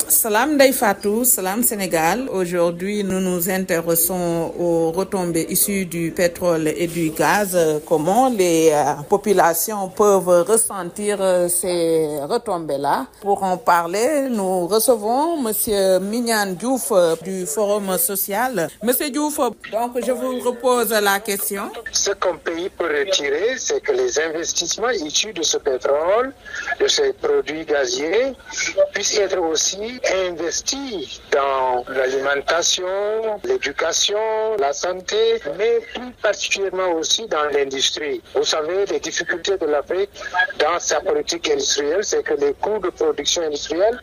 Salam Ndeye Fatou, Salam Sénégal. Aujourd'hui, nous nous intéressons aux retombées issues du pétrole et du gaz. Comment les populations peuvent ressentir ces retombées-là? Pour en parler, nous recevons Monsieur Mignane Diouf du Forum social. Monsieur Diouf, donc je vous repose la question. Ce qu'un pays peut retirer, c'est que les investissements issus de ce pétrole, de ces produits gaziers, puissent être aussi investis dans l'alimentation, l'éducation, la santé, mais plus particulièrement aussi dans l'industrie. Vous savez, les difficultés de l'Afrique dans sa politique industrielle, c'est que les coûts de production industrielle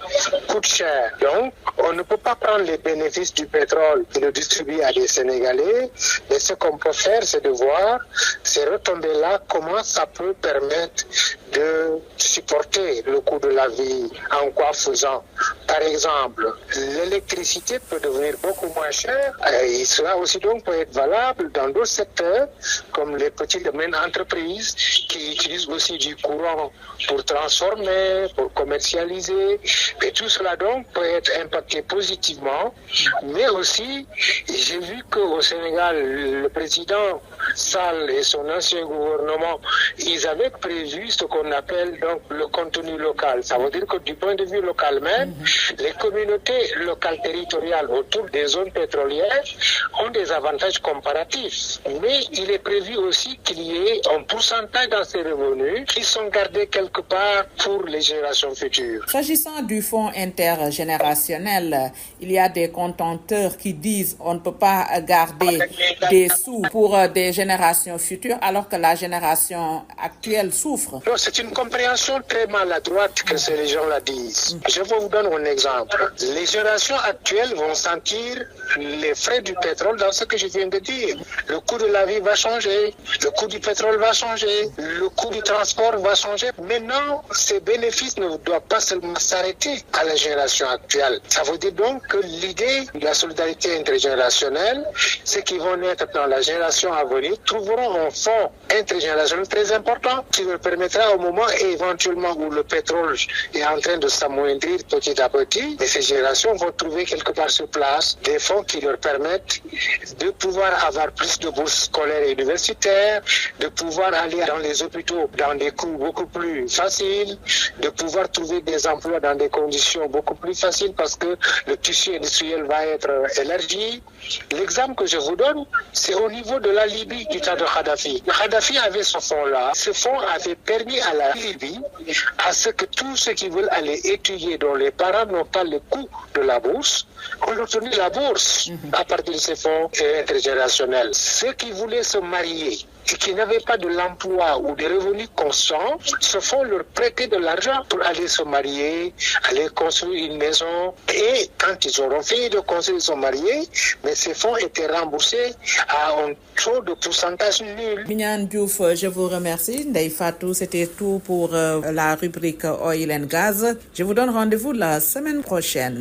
coûtent cher. Donc, on ne peut pas prendre les bénéfices du pétrole et le distribuer à des Sénégalais, mais ce qu'on peut faire, c'est de voir ces retombées-là, comment ça peut permettre de supporter le coût de la vie, en quoi faisant. Par exemple, l'électricité peut devenir beaucoup moins chère et cela aussi donc peut être valable dans d'autres secteurs comme les petites et moyennes entreprises qui utilisent aussi du courant pour transformer, pour commercialiser. Et tout cela donc peut être impacté positivement. Mais aussi, j'ai vu qu'au Sénégal, le président Sall et son ancien gouvernement, ils avaient prévu ce qu'on appelle donc le contenu local. Ça veut dire que du point de vue local même, les communautés locales territoriales autour des zones pétrolières ont des avantages comparatifs. Mais il est prévu aussi qu'il y ait un pourcentage dans ces revenus qui sont gardés quelque part pour les générations futures. S'agissant du fonds intergénérationnel, il y a des contenteurs qui disent on ne peut pas garder des sous pour des générations futures alors que la génération actuelle souffre. Non, c'est une compréhension très maladroite que ces gens-là disent. Je vous donne un exemple. Les générations actuelles vont sentir les frais du pétrole dans ce que je viens de dire. Le coût de la vie va changer, le coût du pétrole va changer, le coût du transport va changer. Maintenant, ces bénéfices ne doivent pas seulement s'arrêter à la génération actuelle. Ça veut dire donc que l'idée de la solidarité intergénérationnelle, ceux qui vont naître dans la génération à venir trouveront un fonds intergénérationnel très important qui leur permettra au moment éventuellement où le pétrole est en train de s'amoindrir petit à petit, et ces générations vont trouver quelque part sur place des fonds qui leur permettent de pouvoir avoir plus de bourses scolaires et universitaires, de pouvoir aller dans les hôpitaux dans des coûts beaucoup plus faciles, de pouvoir trouver des emplois dans des conditions beaucoup plus faciles parce que le tissu industriel va être élargi. L'exemple que je vous donne, c'est au niveau de la Libye du temps de Kadhafi. Kadhafi avait ce fonds-là. Ce fonds avait permis à la Libye à ce que tous ceux qui veulent aller étudier, dont les parents n'ont pas le coût de la bourse, ont obtenu la bourse à partir de ces fonds intergénérationnels. Ceux qui voulaient se marier et qui n'avaient pas de l'emploi ou des revenus constants, ce fonds leur prêtait de l'argent pour aller se marier, aller construire une maison. Et quand ils auront fini de construire, ils sont mariés, mais ces fonds étaient remboursés à un taux de pourcentage nul. Mignane Diouf, je vous remercie. Ndeye Fatou, c'était tout pour la rubrique Oil and Gaz. Je vous donne rendez-vous la semaine prochaine.